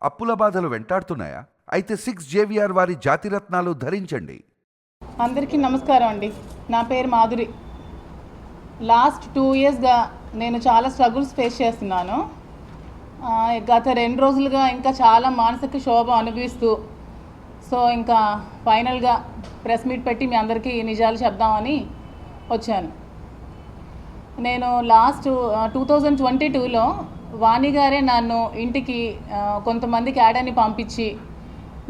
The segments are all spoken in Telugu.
అప్పుల బాధలు వెంటాడుతున్నాయా? అయితే 6 JVR వారి జాతిరత్నాలు ధరించండి. అందరికీ నమస్కారం అండి. నా పేరు మాధురి. లాస్ట్ 2 ఇయర్స్గా నేను చాలా స్ట్రగుల్స్ ఫేస్ చేస్తున్నాను. గత 2 రోజులుగా ఇంకా చాలా మానసిక క్షోభ అనుభవిస్తూ ఇంకా ఫైనల్గా ప్రెస్ మీట్ పెట్టి మీ అందరికీ నిజాలు చెప్దామని వచ్చాను. నేను లాస్ట్ 2022లో వాణి గారే నన్ను ఇంటికి కొంతమంది క్యాడర్ని పంపించి,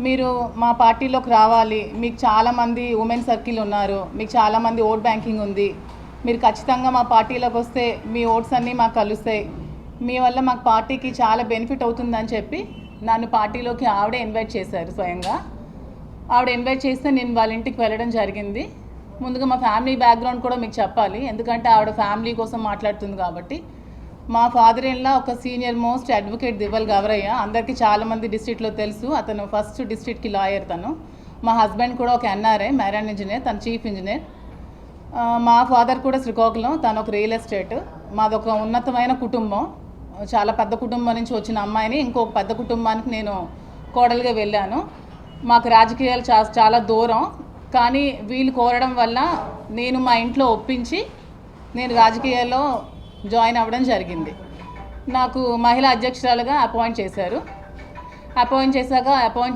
మీరు మా పార్టీలోకి రావాలి, మీకు చాలామంది ఉమెన్ సర్కిల్ ఉన్నారు, మీకు చాలామంది ఓట్ బ్యాంకింగ్ ఉంది, మీరు ఖచ్చితంగా మా పార్టీలోకి వస్తే మీ ఓట్స్ అన్నీ మాకు కలుస్తాయి, మీ వల్ల మాకు పార్టీకి చాలా బెనిఫిట్ అవుతుందని చెప్పి నన్ను పార్టీలోకి ఆవిడే ఇన్వైట్ చేశారు. స్వయంగా ఆవిడ ఇన్వైట్ చేస్తే నేను వాళ్ళ ఇంటికి వెళ్ళడం జరిగింది. ముందుగా మా ఫ్యామిలీ బ్యాక్గ్రౌండ్ కూడా మీకు చెప్పాలి, ఎందుకంటే ఆవిడ ఫ్యామిలీ కోసం మాట్లాడుతుంది కాబట్టి. మా ఫాదర్ ఇన్లా ఒక సీనియర్ మోస్ట్ అడ్వకేట్ దివ్వల్ గవరయ్య, అందరికీ చాలామంది డిస్ట్రిక్ట్లో తెలుసు. అతను ఫస్ట్ డిస్ట్రిక్ట్కి లాయర్. తను మా హస్బెండ్ కూడా ఒక NRI మ్యారైన్ ఇంజనీర్, తను చీఫ్ ఇంజనీర్. మా ఫాదర్ కూడా శ్రీకాకుళం, తను ఒక రియల్ ఎస్టేట్. మాదొక ఉన్నతమైన కుటుంబం, చాలా పెద్ద కుటుంబం నుంచి వచ్చిన అమ్మాయిని ఇంకొక పెద్ద కుటుంబానికి నేను కోడలుగా వెళ్ళాను. మాకు రాజకీయాలు చాలా దూరం, కానీ వీళ్ళు కోరడం వల్ల నేను మా ఇంట్లో ఒప్పించి నేను రాజకీయాల్లో జాయిన్ అవ్వడం జరిగింది. నాకు మహిళా అధ్యక్షురాలుగా అపాయింట్ చేశారు. అపాయింట్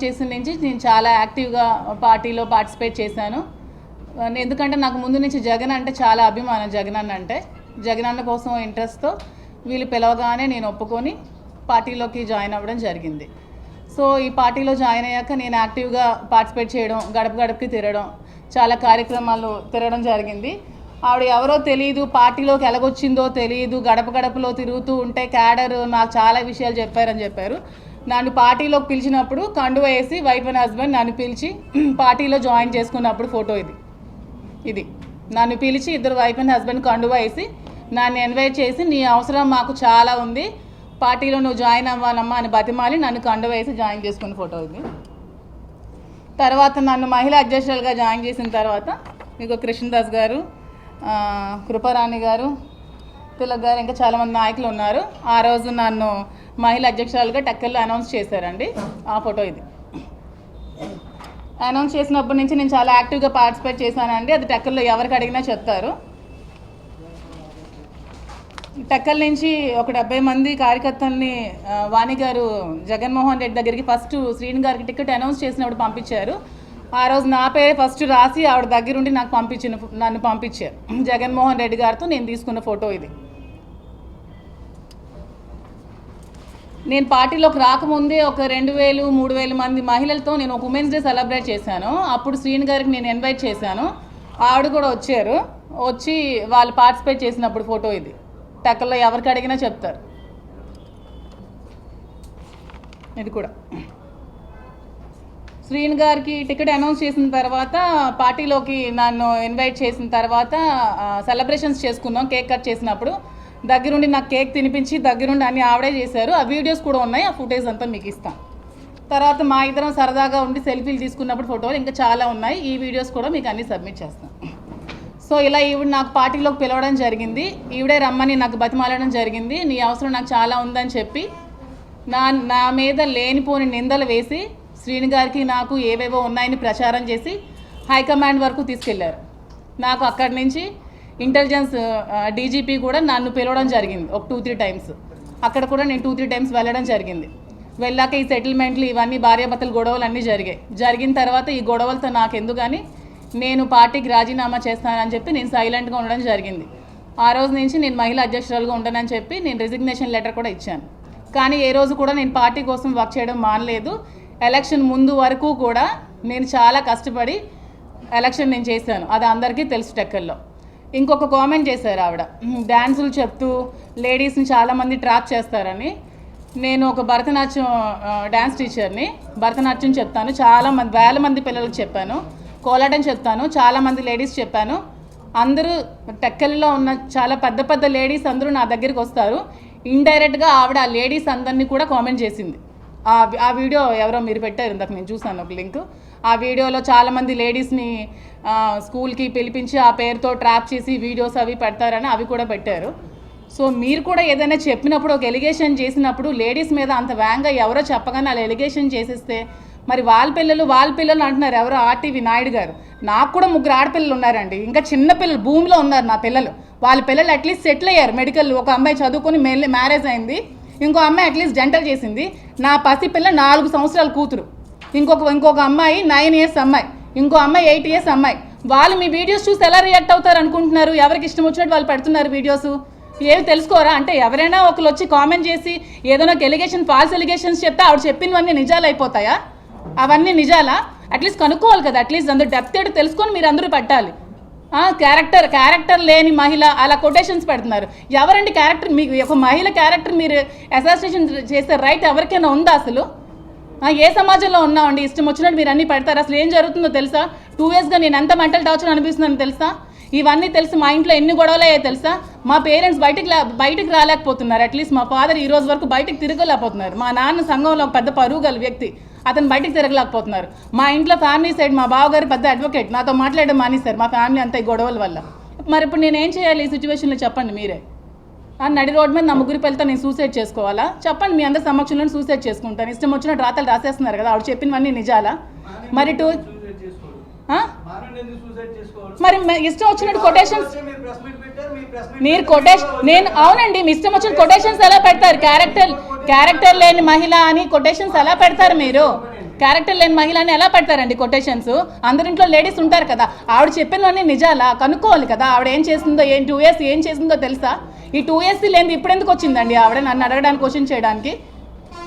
చేసిన నుంచి నేను చాలా యాక్టివ్గా పార్టీలో పార్టిసిపేట్ చేశాను. ఎందుకంటే నాకు ముందు నుంచి జగన్ అంటే చాలా అభిమానం. జగన్ అన్న కోసం ఇంట్రెస్ట్తో వీళ్ళు పిలవగానే నేను ఒప్పుకొని పార్టీలోకి జాయిన్ అవ్వడం జరిగింది. ఈ పార్టీలో జాయిన్ అయ్యాక నేను యాక్టివ్గా పార్టిసిపేట్ చేయడం, గడప గడపకి తిరగడం, చాలా కార్యక్రమాలు తిరగడం జరిగింది. ఆవిడ ఎవరో తెలియదు, పార్టీలోకి ఎలాగొచ్చిందో తెలియదు, గడప గడపలో తిరుగుతూ ఉంటే క్యాడర్ నాకు చాలా విషయాలు చెప్పారు. నన్ను పార్టీలోకి పిలిచినప్పుడు కండువ వేసి వైఫ్ అండ్ హస్బెండ్ నన్ను పిలిచి పార్టీలో జాయిన్ చేసుకున్నప్పుడు ఫోటో ఇది నన్ను పిలిచి ఇద్దరు వైఫ్ అండ్ హస్బెండ్ కండువ వేసి నన్ను ఇన్వైట్ చేసి, నీ అవసరం మాకు చాలా ఉంది, పార్టీలో నువ్వు జాయిన్ అవ్వాలమ్మా అని బతిమాలి నన్ను కండువ వేసి జాయిన్ చేసుకున్న ఫోటో ఇది. తర్వాత నన్ను మహిళా అధ్యక్షులుగా జాయిన్ చేసిన తర్వాత మీకు కృష్ణదాస్ గారు, కృపారాణి గారు, తిలక్ గారు, ఇంకా చాలామంది నాయకులు ఉన్నారు. ఆ రోజు నన్ను మహిళా అధ్యక్షురాలుగా టెక్కల్లో అనౌన్స్ చేశారండి. ఆ ఫోటో ఇది. అనౌన్స్ చేసినప్పటి నుంచి నేను చాలా యాక్టివ్గా పార్టిసిపేట్ చేశానండి. అది టెక్కల్లో ఎవరికి అడిగినా చెప్తారు. టెక్కల్ నుంచి ఒక 70 మంది కార్యకర్తల్ని వాణి గారు జగన్మోహన్ రెడ్డి దగ్గరికి ఫస్ట్ శ్రీని గారికి టికెట్ అనౌన్స్ చేసినప్పుడు పంపించారు. ఆ రోజు నా పేరే ఫస్ట్ రాసి ఆవిడ దగ్గరుండి నన్ను పంపించారు. జగన్మోహన్ రెడ్డి గారితో నేను తీసుకున్న ఫోటో ఇది. నేను పార్టీలోకి రాకముందే ఒక 2000-3000 మంది మహిళలతో నేను ఒక ఉమెన్స్ డే సెలబ్రేట్ చేశాను. అప్పుడు శ్రీని గారికి నేను ఇన్వైట్ చేశాను, ఆవిడ కూడా వచ్చి వాళ్ళు పార్టిసిపేట్ చేసినప్పుడు ఫోటో ఇది. టెక్కల్లో ఎవరికి అడిగినా చెప్తారు. ఇది కూడా శ్రీని గారికి టికెట్ అనౌన్స్ చేసిన తర్వాత పార్టీలోకి నన్ను ఇన్వైట్ చేసిన తర్వాత సెలబ్రేషన్స్ చేసుకున్నాం. కేక్ కట్ చేసినప్పుడు దగ్గరుండి నాకు కేక్ తినిపించి దగ్గరుండి అన్నీ ఆవిడే చేశారు. ఆ వీడియోస్ కూడా ఉన్నాయి, ఆ ఫుటేజ్ అంతా మీకు ఇస్తాను. తర్వాత మా ఇద్దరం సరదాగా ఉండి సెల్ఫీలు తీసుకున్నప్పుడు ఫోటోలు ఇంకా చాలా ఉన్నాయి. ఈ వీడియోస్ కూడా మీకు అన్నీ సబ్మిట్ చేస్తాను. ఇలా ఈవిడ నాకు పార్టీలోకి పిలవడం జరిగింది. ఈవిడే రమ్మని నాకు బతిమాలడం జరిగింది. నీ అవసరం నాకు చాలా ఉందని చెప్పి నా మీద లేనిపోని నిందలు వేసి శ్రీని గారికి నాకు ఏవేవో ఉన్నాయని ప్రచారం చేసి హైకమాండ్ వరకు తీసుకెళ్లారు. నాకు అక్కడి నుంచి ఇంటెలిజెన్స్ DGP కూడా నన్ను పిలవడం జరిగింది ఒక 2-3 టైమ్స్. అక్కడ కూడా నేను 2-3 టైమ్స్ వెళ్ళడం జరిగింది. వెళ్ళాక ఈ సెటిల్మెంట్లు ఇవన్నీ భార్యాభర్తల గొడవలు అన్నీ జరిగిన తర్వాత ఈ గొడవలతో నాకు ఎందుకని నేను పార్టీకి రాజీనామా చేస్తానని చెప్పి నేను సైలెంట్గా ఉండడం జరిగింది. ఆ రోజు నుంచి నేను మహిళా అధ్యక్షురాలుగా ఉండనని చెప్పి నేను రిజిగ్నేషన్ లెటర్ కూడా ఇచ్చాను. కానీ ఏ రోజు కూడా నేను పార్టీ కోసం వర్క్ చేయడం మానలేదు. ఎలక్షన్ ముందు వరకు కూడా నేను చాలా కష్టపడి ఎలక్షన్ నేను చేశాను, అది అందరికీ తెలుసు. టెక్కల్లో ఇంకొక కామెంట్ చేశారు ఆవిడ, డ్యాన్సులు చెప్తూ లేడీస్ని చాలామంది ట్రాప్ చేస్తారని. నేను ఒక భరతనాట్యం డ్యాన్స్ టీచర్ని, భరతనాట్యం చెప్తాను, చాలామంది వేల మంది పిల్లలకు చెప్పాను, కోలాటం చెప్తాను, చాలామంది లేడీస్ చెప్పాను. అందరూ టెక్కల్లో ఉన్న చాలా పెద్ద లేడీస్ అందరూ నా దగ్గరికి వస్తారు. ఇండైరెక్ట్గా ఆవిడ ఆ లేడీస్ అందరినీ కూడా కామెంట్ చేసింది. ఆ వీడియో ఎవరో మీరు పెట్టారు, ఇందాక నేను చూసాను ఒక లింక్. ఆ వీడియోలో చాలామంది లేడీస్ని స్కూల్కి పిలిపించి ఆ పేరుతో ట్రాప్ చేసి వీడియోస్ అవి పెడతారని అవి కూడా పెట్టారు. సో మీరు కూడా ఏదైనా చెప్పినప్పుడు ఒక ఎలిగేషన్ చేసినప్పుడు లేడీస్ మీద అంత వేగంగా ఎవరో చెప్పగానే అలా ఎలిగేషన్ చేసేస్తే మరి వాళ్ళ పిల్లలు అంటున్నారు ఎవరో ఆర్టీవీ నాయుడు గారు. నాకు కూడా 3 ఆడపిల్లలు ఉన్నారండి, ఇంకా చిన్న పిల్లలు భూమిలో ఉన్నారు నా పిల్లలు. వాళ్ళ పిల్లలు అట్లీస్ట్ సెటిల్ అయ్యారు మెడికల్. ఒక అమ్మాయి చదువుకొని మ్యారేజ్ అయింది, ఇంకో అమ్మాయి అట్లీస్ట్ డెంటల్ చేసింది. నా పసి పిల్ల 4 సంవత్సరాల కూతురు, ఇంకొక అమ్మాయి 9 ఇయర్స్ అమ్మాయి, ఇంకో అమ్మాయి 8 ఇయర్స్ అమ్మాయి. వాళ్ళు మీ వీడియోస్ చూసి ఎలా రియాక్ట్ అవుతారు అనుకుంటున్నారు? ఎవరికి ఇష్టం వచ్చినట్టు వాళ్ళు పెడుతున్నారు వీడియోస్. ఏమి తెలుసుకోరా? అంటే ఎవరైనా ఒకరు వచ్చి కామెంట్ చేసి ఏదైనా ఒక ఎలిగేషన్ ఫాల్స్ ఎలిగేషన్స్ చెప్తే ఆవిడ చెప్పినవన్నీ నిజాలు అయిపోతాయా? అవన్నీ నిజాలా? అట్లీస్ట్ కనుక్కోవాలి కదా, అట్లీస్ట్ అందరూ డెప్త్ ఏంటో తెలుసుకొని మీరు అందరూ పెట్టాలి. క్యారెక్టర్ లేని మహిళ అలా కొటేషన్స్ పెడుతున్నారు. ఎవరండి క్యారెక్టర్? మీకు ఒక మహిళ క్యారెక్టర్ మీరు అసాసినేషన్ చేసే రైట్ ఎవరికైనా ఉందా అసలు? ఏ సమాజంలో ఉన్నామండి? ఇష్టం వచ్చినట్టు మీరు అన్నీ పెడతారు. అసలు ఏం జరుగుతుందో తెలుసా? 2 ఇయర్స్గా నేను ఎంత మెంటల్ టార్చర్ అనిపిస్తుందని తెలుసా? ఇవన్నీ తెలుసు. మా ఇంట్లో ఎన్ని గొడవలు అయ్యాయో తెలుసా? మా పేరెంట్స్ బయటికి రాలేకపోతున్నారు. అట్లీస్ట్ మా ఫాదర్ ఈ రోజు వరకు బయటకు తిరగలేకపోతున్నారు. మా నాన్న సంఘంలో పెద్ద పరువు గల వ్యక్తి, అతను బయటికి తిరగలేకపోతున్నారు. మా ఇంట్లో ఫ్యామిలీ సైడ్ మా బావగారు పెద్ద అడ్వకేట్, నాతో మాట్లాడడం మానేశారు మా ఫ్యామిలీ అంతా ఈ గొడవల వల్ల. మరి ఇప్పుడు నేనేం చేయాలి ఈ సిచ్యువేషన్లో చెప్పండి మీరే? నడి రోడ్ మీద నా 3 పిల్లలతో నేను సూసైడ్ చేసుకోవాలా? చెప్పండి, మీ అందరి సమక్షంలో సూసైడ్ చేసుకుంటాను. ఇష్టం వచ్చినట్టు రాతలు రాసేస్తున్నారు కదా, ఆవిడ చెప్పినవన్నీ నిజాలా? మరి మరి ఇష్టం వచ్చినట్టు కొటేషన్స్ మీరు నేను అవునండి, మీ ఇష్టం వచ్చిన కొటేషన్స్ ఎలా పెడతారు? క్యారెక్టర్ లేని మహిళ అని కొటేషన్స్ ఎలా పెడతారు మీరు? క్యారెక్టర్ లేని మహిళ అని ఎలా పెడతారండి కొటేషన్స్? అందరింట్లో లేడీస్ ఉంటారు కదా, ఆవిడ చెప్పినవన్నీ నిజాలా? కనుక్కోవాలి కదా ఆవిడ ఏం చేస్తుందో. 2 ఇయర్స్ ఏం చేసిందో తెలుసా? ఈ 2 ఇయర్స్ లేని ఇప్పుడు ఎందుకు వచ్చిందండి ఆవిడ నన్ను అడగడానికి, క్వశ్చన్ చేయడానికి?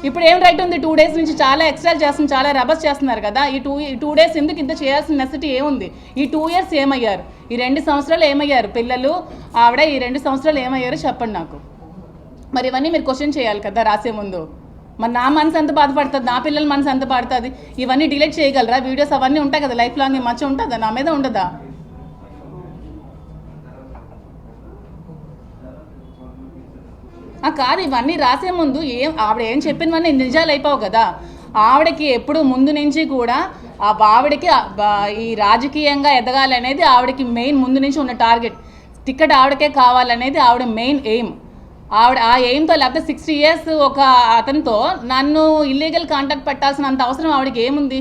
ఇప్పుడు ఏం రైట్ ఉంది? 2 డేస్ నుంచి చాలా ఎక్స్ట్రా చేస్తున్నారు, చాలా రబస్ చేస్తున్నారు కదా. ఈ 2 డేస్ ఎందుకు ఇంత చేయాల్సిన నెసిటీ ఏముంది? ఈ 2 ఇయర్స్ ఏమయ్యారు? ఈ 2 సంవత్సరాలు ఏమయ్యారు? పిల్లలు ఆవిడ ఈ 2 సంవత్సరాలు ఏమయ్యారు చెప్పండి నాకు. మరి ఇవన్నీ మీరు క్వశ్చన్ చేయాలి కదా రాసే ముందు. మరి నా మనసు ఎంత బాధపడుతుంది, నా పిల్లల మనసు ఎంత పడుతుంది? ఇవన్నీ డిలీట్ చేయగలరా? వీడియోస్ అవన్నీ ఉంటాయి కదా, లైఫ్ లాంగ్ మచ్చ ఉంటుందా? నా మీద ఉండదా? కాదు, ఇవన్నీ రాసే ముందు ఆవిడ ఏం చెప్పినవన్నీ నిజాలు అయిపోవు కదా. ఆవిడకి ఎప్పుడు ముందు నుంచి కూడా ఆవిడకి ఈ రాజకీయంగా ఎదగాలనేది ఆవిడకి మెయిన్ ముందు నుంచి ఉన్న టార్గెట్. టికెట్ ఆవిడకే కావాలనేది ఆవిడ మెయిన్ ఎయిమ్. ఆవిడ ఆ ఎయిమ్తో, లేకపోతే 60 ఇయర్స్ ఒక అతనితో నన్ను ఇల్లీగల్ కాంటాక్ట్ పెట్టాల్సినంత అవసరం ఆవిడకి ఏముంది?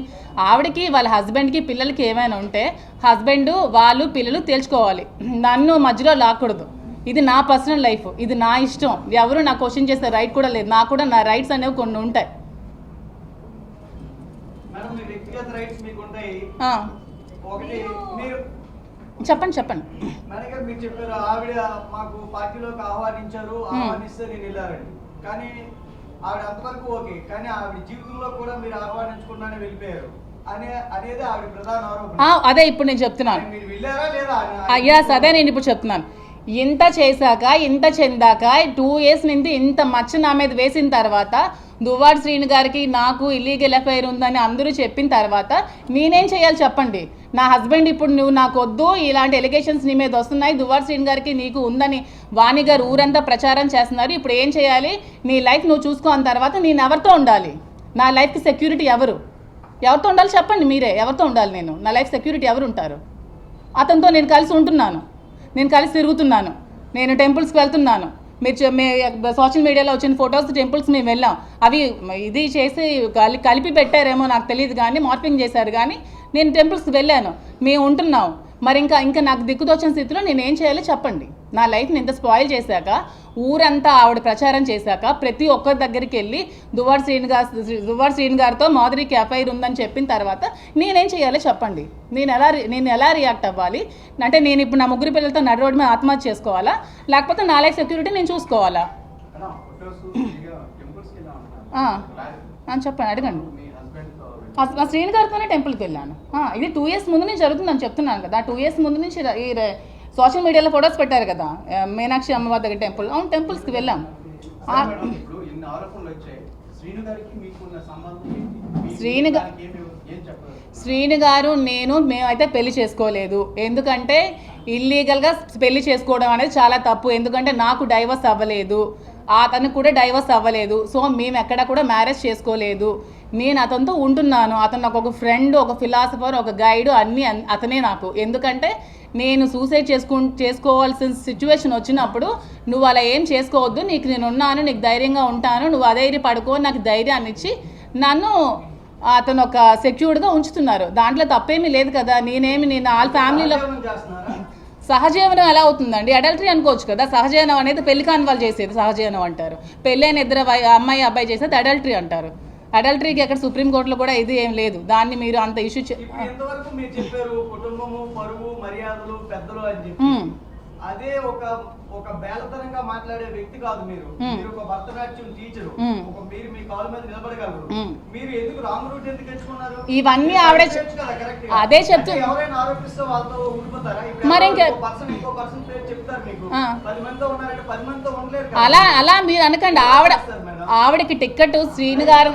ఆవిడకి వాళ్ళ హస్బెండ్కి పిల్లలకి ఏమైనా ఉంటే హస్బెండ్ వాళ్ళు పిల్లలు తేల్చుకోవాలి, నన్ను మధ్యలో లాక్కూడదు. ఇది నా పర్సనల్ లైఫ్, ఇది నా ఇష్టం. ఎవరు నా క్వశ్చన్ చేసే రైట్ కూడా లేదు. నాకు కూడా నా రైట్స్ అనేవి కొన్ని ఉంటాయి. చెప్పండి. మీరు చెప్పారు ఆవిడ మాకు పార్టీలోకి ఆహ్వానిస్తే నేను వెళ్ళారండి, కానీ ఆవిడ అంతవరకు ఓకే, కానీ ఆవిడ జీవితంలో కూడా మీరు ఆహ్వానించకుండానే వెళ్ళిపోయారు అనేది ఆవిడ ప్రధాన ఆరోపణ. అదే ఇప్పుడు నేను చెప్తున్నాను. మీరు వెళ్ళారా లేదా? అదే నేను ఇప్పుడు చెప్తున్నాను. ఇంత చేశాక, ఇంత చెందాక, 2 ఇయర్స్ నుంచి ఇంత మచ్చ నా మీద వేసిన తర్వాత, దువ్వాడ శ్రీను గారికి నాకు ఇల్లీగల్ అఫైర్ ఉందని అందరూ చెప్పిన తర్వాత నేనేం చేయాలి చెప్పండి? నా హస్బెండ్ ఇప్పుడు నువ్వు నాకు వద్దు, ఇలాంటి ఎలిగేషన్స్ నీ మీద వస్తున్నాయి, దువ్వాడ శ్రీను గారికి నీకు ఉందని వాణి గారు ఊరంతా ప్రచారం చేస్తున్నారు, ఇప్పుడు ఏం చేయాలి? నీ లైఫ్ నువ్వు చూసుకోని తర్వాత నేను ఎవరితో ఉండాలి? నా లైఫ్కి సెక్యూరిటీ ఎవరితో ఉండాలి చెప్పండి మీరే? ఎవరితో ఉండాలి నేను? నా లైఫ్ సెక్యూరిటీ ఎవరు ఉంటారు? అతనితో నేను కలిసి ఉంటున్నాను, నేను కలిసి తిరుగుతున్నాను, నేను టెంపుల్స్కి వెళ్తున్నాను. మీరు సోషల్ మీడియాలో వచ్చిన ఫొటోస్ టెంపుల్స్ మేము వెళ్ళాం. అవి ఇది చేసి కలిపి పెట్టారేమో నాకు తెలియదు, కానీ మార్పింగ్ చేశారు, కానీ నేను టెంపుల్స్కి వెళ్ళాను, మేము ఉంటున్నాం. మరి ఇంకా నాకు దిక్కుతోచిన స్థితిలో నేను ఏం చేయాలో చెప్పండి? నా లైఫ్ని ఇంత స్పాయిల్ చేశాక, ఊరంతా ఆవిడ ప్రచారం చేశాక, ప్రతి ఒక్కరి దగ్గరికి వెళ్ళి దువ్వాడ శ్రీను గారితో మాధురికి అఫైర్ ఉందని చెప్పిన తర్వాత నేనేం చేయాలో చెప్పండి? నేను ఎలా రియాక్ట్ అవ్వాలి? అంటే నేను ఇప్పుడు నా 3 పిల్లలతో నడి రోడ్డు మీద ఆత్మహత్య చేసుకోవాలా, లేకపోతే నా లైఫ్ సెక్యూరిటీ నేను చూసుకోవాలా? చెప్పండి, అడగండి. మా శ్రీను గారితోనే టెంపుల్కి వెళ్ళాను. ఇది 2 ఇయర్స్ ముందు నుంచి జరుగుతుందని చెప్తున్నాను కదా. 2 ఇయర్స్ ముందు నుంచి ఈ సోషల్ మీడియాలో ఫొటోస్ పెట్టారు కదా, మీనాక్షి అమ్మవారి దగ్గర టెంపుల్. అవును, టెంపుల్స్కి వెళ్ళాం. శ్రీను గారు మేమైతే పెళ్లి చేసుకోలేదు. ఎందుకంటే ఇల్లీగల్గా పెళ్లి చేసుకోవడం అనేది చాలా తప్పు. ఎందుకంటే నాకు డైవర్స్ అవ్వలేదు, అతను కూడా డైవర్స్ అవ్వలేదు. సో మేము ఎక్కడ కూడా మ్యారేజ్ చేసుకోలేదు. నేను అతనితో ఉంటున్నాను. అతను నాకు ఒక ఫ్రెండ్, ఒక ఫిలాసఫర్, ఒక గైడ్, అన్నీ అతనే నాకు. ఎందుకంటే నేను సూసైడ్ చేసుకోవాల్సిన సిచ్యువేషన్ వచ్చినప్పుడు నువ్వు అలా ఏం చేసుకోవద్దు, నీకు నేను ఉన్నాను, నీకు ధైర్యంగా ఉంటాను, నువ్వు అధైర్య పడుకో, నాకు ధైర్యాన్ని ఇచ్చి నన్ను అతను ఒక సెక్యూర్డ్గా ఉంచుతున్నారు. దాంట్లో తప్పేమీ లేదు కదా. నేను వాళ్ళ ఫ్యామిలీలో సహజీవనం ఎలా అవుతుందండి? అడల్టరీ అనుకోవచ్చు కదా. సహజీవనం అనేది పెళ్లి కాని వాళ్ళు చేసేది సహజీవనం అంటారు. పెళ్ళైన ఇద్దరు అమ్మాయి అబ్బాయి చేసేది అడల్టరీ అంటారు. అడల్టరీకి ఎక్కడ సుప్రీంకోర్టులో కూడా ఇది ఏం లేదు. దాన్ని మీరు అంత ఇష్యూ ఎంతవరకు మీరు చెప్పారు కుటుంబము, పరువు, మర్యాదలు, పెద్దలు అని చెప్పి. అదే ఒక బేలతనంగా మాట్లాడే వ్యక్తి కాదు మీరు. మీరు ఒక భరతనాట్యం టీచరు. మీరు మీ కాళ్ళ మీద నిలబడగలరు. మీరు ఎందుకు రాంగ్ రూట్ ఎందుకు ఎంచుకున్నారు? ఇవన్నీ ఆవిడే అదే చెప్తుంది. ఎవరైనా ఆరోపిస్తే వాళ్ళతో ఉండిపోతారా? మరి ఇంకో పర్సన్ పేరు చెప్తారు మీకు. 10 మందితో ఉన్నారంటే 10 మందితో ఉండలేరు. అలా మీరు అనకండి. ఆవిడకి టిక్కెట్ శ్రీను గారు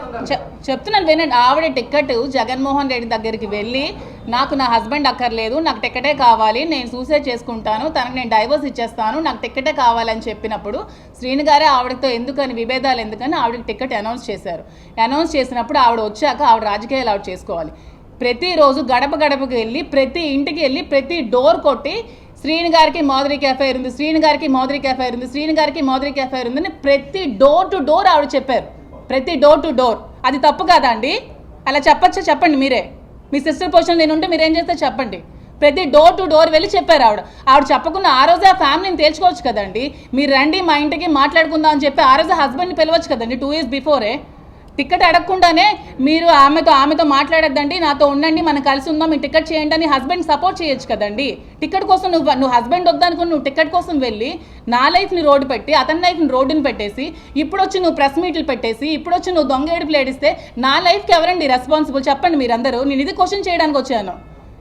చెప్తున్నాను వినండి. ఆవిడ టిక్కెట్ జగన్మోహన్ రెడ్డి దగ్గరికి వెళ్ళి నాకు నా హస్బెండ్ అక్కర్లేదు, నాకు టిక్కెటే కావాలి, నేను సూసైడ్ చేసుకుంటాను, తనకు నేను డైవర్స్ ఇచ్చేస్తాను, నాకు టిక్కెటే కావాలని చెప్పినప్పుడు శ్రీను గారే ఆవిడతో ఎందుకని విభేదాలు ఎందుకని ఆవిడకి టిక్కెట్ అనౌన్స్ చేశారు. అనౌన్స్ చేసినప్పుడు ఆవిడ వచ్చాక ఆవిడ రాజకీయాలు ఆవిడ చేసుకోవాలి. ప్రతిరోజు గడప గడపకి వెళ్ళి ప్రతి ఇంటికి వెళ్ళి ప్రతి డోర్ కొట్టి శ్రీను గారికి మాధురికి ఎఫ్ఐఆర్ ఉంది, శ్రీను గారికి మాధురికి ఎఫ్ఐఆర్ ఉంది, శ్రీను గారికి మాధురికి ఎఫ్ఐఆర్ ఉందని ప్రతి డోర్ టు డోర్ ఆవిడ చెప్పారు. ప్రతి డోర్ టు డోర్. అది తప్పు కాదా అండి? అలా చెప్పచ్చా? చెప్పండి మీరే. మీ సిస్టర్ పొజిషన్ నేను ఉంటే మీరేం చేస్తే చెప్పండి. ప్రతి డోర్ టు డోర్ వెళ్ళి చెప్పారు ఆవిడ చెప్పకుండా ఆ రోజే ఆ ఫ్యామిలీని తేల్చుకోవచ్చు కదండి. మీరు రండి మా ఇంటికి మాట్లాడుకుందాం అని చెప్పి ఆ రోజే హస్బెండ్ని పిలవచ్చు కదండి. 2 years బిఫోరే. టికెట్ అడగకుండానే మీరు ఆమెతో మాట్లాడద్దండి, నాతో ఉండండి, మనం కలిసి ఉందాం, మీరు టికెట్ చేయండి అని హస్బెండ్ సపోర్ట్ చేయొచ్చు కదండి. టికెట్ కోసం నువ్వు హస్బెండ్ వద్దనుకుని నువ్వు టికెట్ కోసం వెళ్ళి నా లైఫ్ని రోడ్డు పెట్టి అతని లైఫ్ని రోడ్డుని పెట్టేసి ఇప్పుడు వచ్చి నువ్వు ప్రెస్ మీట్లు పెట్టేసి ఇప్పుడు వచ్చి నువ్వు దొంగ ఏడుపులు ఏడిస్తే నా లైఫ్కి ఎవరండి రెస్పాన్సిబుల్? చెప్పండి మీరందరూ. నేను ఇది క్వశ్చన్ చేయడానికి వచ్చాను.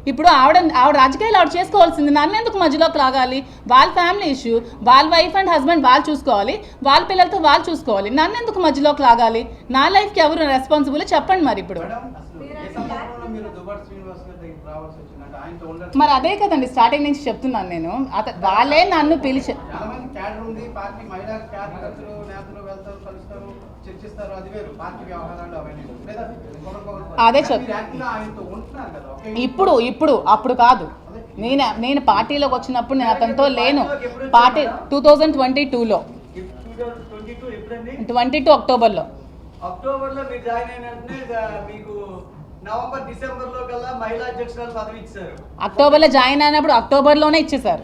ఇప్పుడు ఆవిడ రాజకీయాలు ఆవిడ చేసుకోవాల్సింది. నన్ను ఎందుకు మధ్యలోకి లాగాలి? వాళ్ళ ఫ్యామిలీ ఇష్యూ, వాళ్ళ వైఫ్ అండ్ హస్బెండ్ వాళ్ళు చూసుకోవాలి, వాళ్ళ పిల్లలతో వాళ్ళు చూసుకోవాలి. నన్ను ఎందుకు మధ్యలోకి లాగాలి? నా లైఫ్కి ఎవరు రెస్పాన్సిబుల్ చెప్పండి. మరి ఇప్పుడు మరి అదే కదండి స్టార్టింగ్ నుంచి చెప్తున్నాను నేను. వాళ్ళే నన్ను పిలిచి అదే ఇప్పుడు అప్పుడు కాదు. నేను పార్టీలోకి వచ్చినప్పుడు నేను అతనితో లేను. పార్టీ 2022లో 22 అక్టోబర్లో మీరు జాయిన్ అయినట్టే మీకు నవంబర్ డిసెంబర్లో కల్లా మహిళా అధ్యక్షురాలు పదవి ఇచ్చారు. అక్టోబర్లో జాయిన్ అయినప్పుడు అక్టోబర్లోనే ఇచ్చేసారు.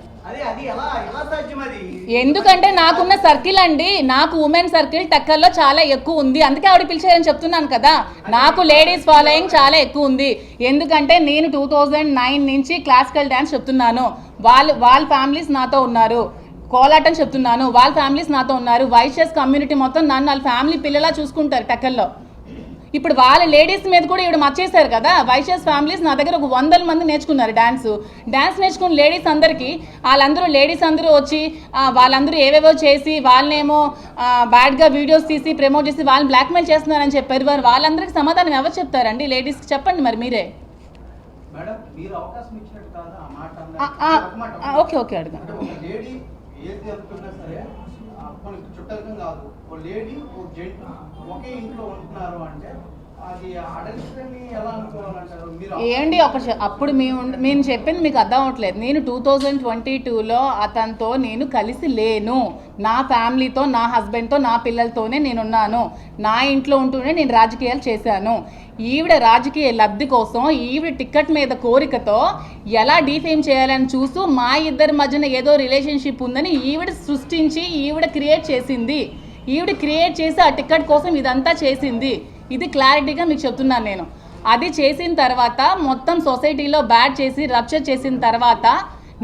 ఎందుకంటే నాకున్న సర్కిల్ అండి, నాకు ఉమెన్ సర్కిల్ టక్కర్లో చాలా ఎక్కువ ఉంది. అందుకే ఆవిడ పిలిచారని చెప్తున్నాను కదా. నాకు లేడీస్ ఫాలోయింగ్ చాలా ఎక్కువ ఉంది. ఎందుకంటే నేను 2009 నుంచి క్లాసికల్ డ్యాన్స్ చెప్తున్నాను. వాళ్ళ ఫ్యామిలీస్ నాతో ఉన్నారు. కోలాటం చెప్తున్నాను, వాళ్ళ ఫ్యామిలీస్ నాతో ఉన్నారు. వైశ్యస్ కమ్యూనిటీ మొత్తం నన్ను వాళ్ళ ఫ్యామిలీ పిల్లలా చూసుకుంటారు టక్కర్లో. ఇప్పుడు వాళ్ళ లేడీస్ మీద కూడా ఇవిడ మర్చేశారు కదా. వైశ్యస్ ఫ్యామిలీస్ నా దగ్గర ఒక 100 మంది నేర్చుకున్నారు డ్యాన్స్ నేర్చుకున్న లేడీస్ అందరికీ. లేడీస్ అందరూ వచ్చి వాళ్ళందరూ ఏవేవో చేసి వాళ్ళనేమో బ్యాడ్గా వీడియోస్ తీసి ప్రమోట్ చేసి వాళ్ళని బ్లాక్మెయిల్ చేస్తున్నారని చెప్పారు. వాళ్ళందరికీ సమాధానం ఎవరు చెప్తారండి? లేడీస్కి చెప్పండి మరి మీరే. ఓకే అడుగు. ఏంటి అప్పుడు మేము చెప్పింది మీకు అర్థం అవట్లేదు. నేను 2022లో అతనితో నేను కలిసి లేను. నా ఫ్యామిలీతో, నా హస్బెండ్తో, నా పిల్లలతోనే నేనున్నాను. నా ఇంట్లో ఉంటూనే నేను రాజకీయాలు చేశాను. ఈవిడ రాజకీయ లబ్ధి కోసం ఈవిడ టికెట్ మీద కోరికతో ఎలా డీఫేమ్ చేయాలని చూస్తూ మా ఇద్దరి మధ్యన ఏదో రిలేషన్షిప్ ఉందని ఈవిడ సృష్టించి ఈవిడ క్రియేట్ చేసింది. ఈవిడ క్రియేట్ చేసి ఆ టికెట్ కోసం ఇదంతా చేసింది. ఇది క్లారిటీగా మీకు చెప్తున్నాను నేను. అది చేసిన తర్వాత మొత్తం సొసైటీలో బ్యాడ్ చేసి రప్చర్ చేసిన తర్వాత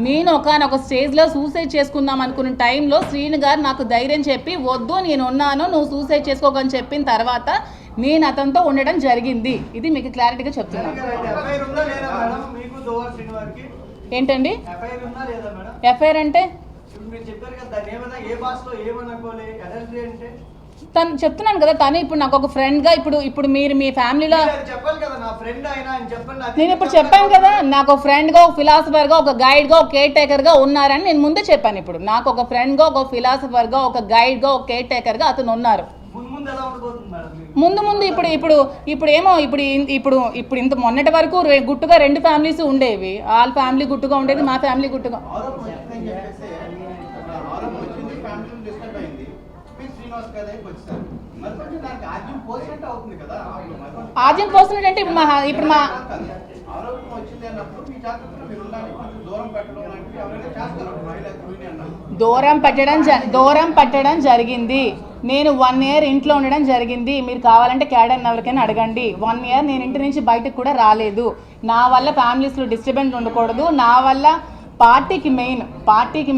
నేను ఒకనొక స్టేజ్లో సూసైడ్ చేసుకుందాం అనుకున్న టైంలో శ్రీను గారు నాకు ధైర్యం చెప్పి వద్దు నేను ఉన్నాను, నువ్వు సూసైడ్ చేసుకోకని చెప్పిన తర్వాత నేను అతనితో ఉండడం జరిగింది. ఇది మీకు క్లారిటీగా చెప్తున్నాను. ఏంటండి ఎఫ్ఐఆర్ అంటే? తను చెప్తున్నాను కదా, తను ఇప్పుడు నాకు ఒక ఫ్రెండ్గా ఇప్పుడు మీరు మీ ఫ్యామిలీలో చెప్పాలి కదా నా ఫ్రెండ్ అయినా అని చెప్పండి. నేను ఇప్పుడు చెప్పాను కదా, నాకు ఒక ఫ్రెండ్గా, ఒక ఫిలాసఫర్గా, ఒక గైడ్గా, ఒక కేర్ టేకర్గా ఉన్నారని నేను ముందే చెప్పాను. ఇప్పుడు నాకు ఒక ఫ్రెండ్గా, ఒక ఫిలాసఫర్గా, ఒక గైడ్గా, ఒక కేర్ టేకర్గా అతను ఉన్నారు. ముందు ఎలా ఉండబోతుంది మేడం? ముందు ఇప్పుడు ఏమో ఇప్పుడు ఇంత మొన్నటి వరకు గుట్టుగా 2 ఫ్యామిలీస్ ఉండేవి. వాళ్ళ ఫ్యామిలీ గుట్టుగా ఉండేది, మా ఫ్యామిలీ గుట్టుగా. ఆర్జన్ పోసినట్టు అంటే ఇప్పుడు మా దూరం పెట్టడం జరిగింది. నేను 1 year ఇంట్లో ఉండడం జరిగింది. మీరు కావాలంటే క్యాడర్ ఎవరికైనా అడగండి. 1 year నేను ఇంటి నుంచి బయటకు కూడా రాలేదు. నా వల్ల ఫ్యామిలీస్లో డిస్టర్బెన్స్ ఉండకూడదు, నా వల్ల పార్టీకి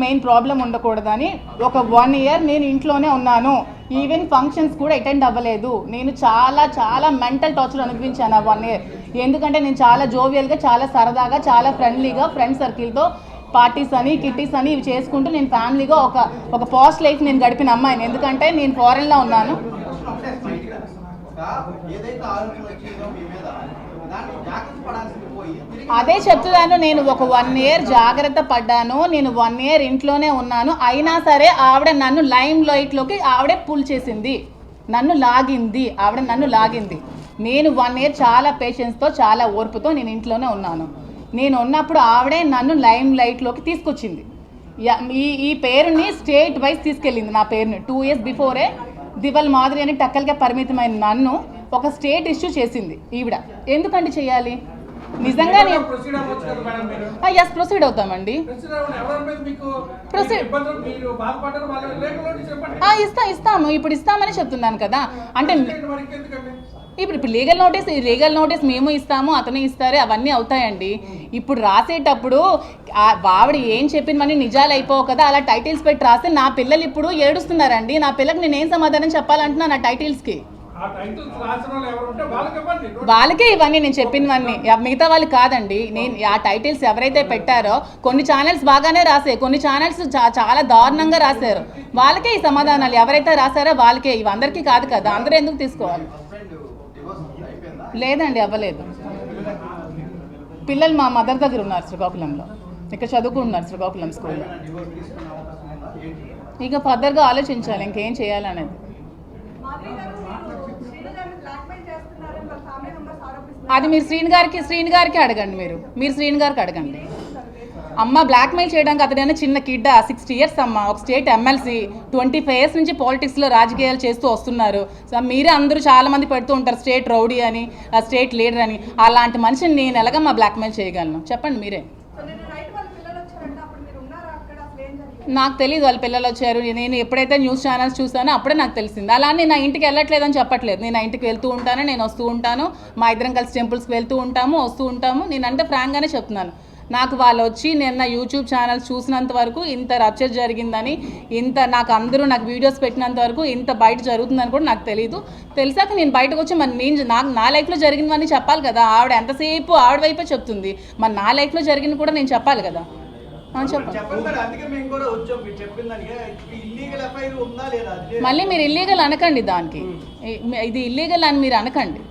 మెయిన్ ప్రాబ్లం ఉండకూడదని ఒక 1 year నేను ఇంట్లోనే ఉన్నాను. ఈవెన్ ఫంక్షన్స్ కూడా అటెండ్ అవ్వలేదు. నేను చాలా మెంటల్ టార్చర్ అనుభవించాను ఆ 1 year. ఎందుకంటే నేను చాలా జోవియల్గా, చాలా సరదాగా, చాలా ఫ్రెండ్లీగా ఫ్రెండ్ సర్కిల్తో పార్టీస్ అని, కిట్టీస్ అని ఇవి చేసుకుంటూ నేను ఫ్యామిలీగా ఒక పాస్ట్ లైఫ్ నేను గడిపిన అమ్మాయిని. ఎందుకంటే నేను ఫారెన్లో ఉన్నాను. అదే చెప్తున్నాను, నేను ఒక 1 year జాగ్రత్త పడ్డాను. నేను 1 year ఇంట్లోనే ఉన్నాను. అయినా సరే ఆవిడ నన్ను లైమ్ లైట్లోకి ఆవిడే పుల్ చేసింది, నన్ను లాగింది. నేను 1 year చాలా పేషెన్స్తో, చాలా ఓర్పుతో నేను ఇంట్లోనే ఉన్నాను. నేను ఉన్నప్పుడు ఆవిడే నన్ను లైమ్ లైట్లోకి తీసుకొచ్చింది. ఈ పేరుని స్టేట్ వైజ్ తీసుకెళ్ళింది. నా పేరుని 2 years బిఫోరే దివల్ మాధురి అని టక్కల్గా పరిమితమైన నన్ను ఒక స్టేట్ ఇష్యూ చేసింది ఈవిడ. ఎందుకంటే చేయాలి? నిజంగా ప్రొసీడ్ అవుతామండి. ఇస్తాము, ఇప్పుడు ఇస్తామని చెప్తున్నాను కదా. అంటే ఇప్పుడు లీగల్ నోటీస్ మేము ఇస్తాము, అతను ఇస్తారు, అవన్నీ అవుతాయండి. ఇప్పుడు రాసేటప్పుడు ఆవిడ ఏం చెప్పినవన్నీ నిజాలు అయిపోవు కదా. అలా టైటిల్స్ పెట్టి రాస్తే నా పిల్లలు ఇప్పుడు ఏడుస్తున్నారండి. నా పిల్లకి నేనేం సమాధానం చెప్పాలంటున్నా నా టైటిల్స్కి? వాళ్ళకే ఇవన్నీ నేను చెప్పినవన్నీ, మిగతా వాళ్ళు కాదండి. నేను ఆ టైటిల్స్ ఎవరైతే పెట్టారో కొన్ని ఛానల్స్ బాగానే రాసాయి, కొన్ని ఛానల్స్ చాలా దారుణంగా రాశారు. వాళ్ళకే ఈ సమాధానాలు ఎవరైతే రాశారో వాళ్ళకే, ఇవి అందరికీ కాదు కదా. అందరూ ఎందుకు తీసుకోవాలి? లేదండి, అవ్వలేదు. పిల్లలు మా మదర్ దగ్గర ఉన్నారు శ్రీకాకుళంలో, ఇక్కడ చదువుకుంటున్నారు శ్రీకాకుళం స్కూల్లో. ఇక ఫర్దర్గా ఆలోచించాలి ఇంకేం చేయాలనేది. అది మీరు శ్రీని గారికి అడగండి. మీరు శ్రీని గారికి అడగండి. అమ్మ బ్లాక్మెయిల్ చేయడానికి అతడైనా చిన్న కిడ్, 60 years అమ్మ, ఒక స్టేట్ ఎమ్మెల్సీ, 25 years నుంచి పాలిటిక్స్లో రాజకీయాలు చేస్తూ వస్తున్నారు. సో మీరే అందరూ చాలామంది పెడుతూ ఉంటారు స్టేట్ రౌడీ అని, స్టేట్ లీడర్ అని. అలాంటి మనిషిని నేను ఎలాగమ్మా బ్లాక్మెయిల్ చేయగలను చెప్పండి మీరే. నాకు తెలియదు వాళ్ళ పిల్లలు వచ్చారు. నేను ఎప్పుడైతే న్యూస్ ఛానల్స్ చూసానో అప్పుడే నాకు తెలిసింది. అలా నేను నా ఇంటికి వెళ్ళట్లేదని చెప్పట్లేదు. నేను నా ఇంటికి వెళ్తూ ఉంటాను, నేను వస్తూ ఉంటాను, మా ఇద్దరం కలిసి టెంపుల్స్కి వెళ్తూ ఉంటాము, వస్తూ ఉంటాము. నేనంటే ఫ్రాంక్గానే చెప్తున్నాను. నాకు వాళ్ళు వచ్చి నేను నా యూట్యూబ్ ఛానల్స్ చూసినంత వరకు ఇంత రప్చర్ జరిగిందని, నాకు అందరూ నాకు వీడియోస్ పెట్టినంత వరకు ఇంత బయట జరుగుతుందని కూడా నాకు తెలియదు. తెలిసాక నేను బయటకు వచ్చి నా లైఫ్లో జరిగినవన్నీ చెప్పాలి కదా. ఆవిడ ఎంతసేపు ఆవిడ వైపే చెప్తుంది, మరి నా లైఫ్లో జరిగింది కూడా నేను చెప్పాలి కదా. మళ్ళీ మీరు ఇల్లీగల్ అనకండి, దానికి ఇది ఇల్లీగల్ అని మీరు అనకండి.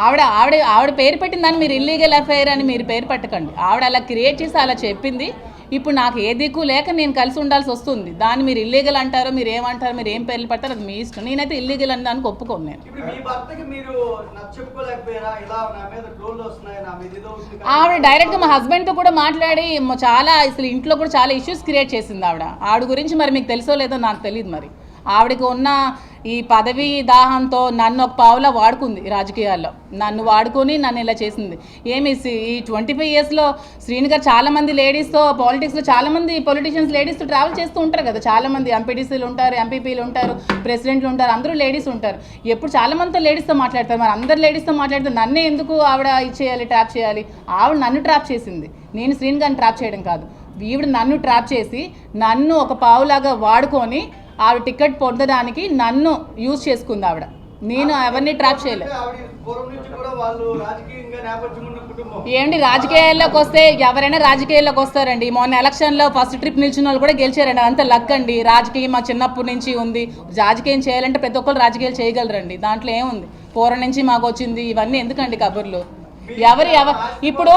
ఆవిడ పేరు పెట్టిన దాన్ని మీరు ఇల్లీగల్ అఫైర్ అని మీరు పేరు పెట్టకండి. ఆవిడ అలా క్రియేట్ చేసి అలా చెప్పింది. ఇప్పుడు నాకు ఏ దిక్కు లేక నేను కలిసి ఉండాల్సి వస్తుంది. దాన్ని మీరు ఇల్లీగల్ అంటారో, మీరు ఏమంటారో, మీరు ఏం పేర్లు పెడతారో అది మీ ఇష్టం. నేనైతే ఇల్లీగల్ అని దానికి ఒప్పుకోను. నేను ఆవిడ డైరెక్ట్గా మా హస్బెండ్తో కూడా మాట్లాడి చాలా అసలు ఇంట్లో కూడా చాలా ఇష్యూస్ క్రియేట్ చేసింది ఆవిడ గురించి. మరి మీకు తెలుసో లేదో నాకు తెలియదు. మరి ఆవిడకి ఉన్న ఈ పదవి దాహంతో నన్ను ఒక పావులా వాడుకుంది రాజకీయాల్లో. నన్ను వాడుకొని నన్ను ఇలా చేసింది. ఈ 25 yearsలో శ్రీని గారు చాలామంది లేడీస్తో పాలిటిక్స్లో చాలామంది పొలిటీషియన్స్ లేడీస్తో ట్రావెల్ చేస్తూ ఉంటారు కదా. చాలామంది ఎంపీటీసీలు ఉంటారు, ఎంపీపీలు ఉంటారు, ప్రెసిడెంట్లు ఉంటారు, అందరూ లేడీస్ ఉంటారు. ఎప్పుడు చాలామందితో లేడీస్తో మాట్లాడతారు. మరి అందరు లేడీస్తో మాట్లాడితే నన్నే ఎందుకు ఆవిడ ఇచ్చేయాలి, ట్రాప్ చేయాలి? ఆవిడ నన్ను ట్రాప్ చేసింది, నేను శ్రీని గారిని ట్రాప్ చేయడం కాదు. ఈవిడ నన్ను ట్రాప్ చేసి నన్ను ఒక పావులాగా వాడుకొని ఆవిడ టికెట్ పొందడానికి నన్ను యూజ్ చేసుకుంది ఆవిడ. నేను ఎవరిని ట్రాప్ చేయలేదు. పూర్వం నుంచి కూడా వాళ్ళు రాజకీయంగా నేపథ్యం ఉన్న కుటుంబం. ఏంటి రాజకీయాల్లోకి వస్తే ఎవరైనా రాజకీయాల్లోకి వస్తారండి. మొన్న ఎలక్షన్లో ఫస్ట్ ట్రిప్ నిల్చున్న వాళ్ళు కూడా గెలిచారండి. అంత లక్ అండి. రాజకీయం మా చిన్నప్పటి నుంచి ఉంది. రాజకీయం చేయాలంటే ప్రతి ఒక్కరు రాజకీయాలు చేయగలరండి. దాంట్లో ఏముంది, పూర్వం నుంచి మాకు వచ్చింది. ఇవన్నీ ఎందుకండి కబుర్లు? ఇప్పుడు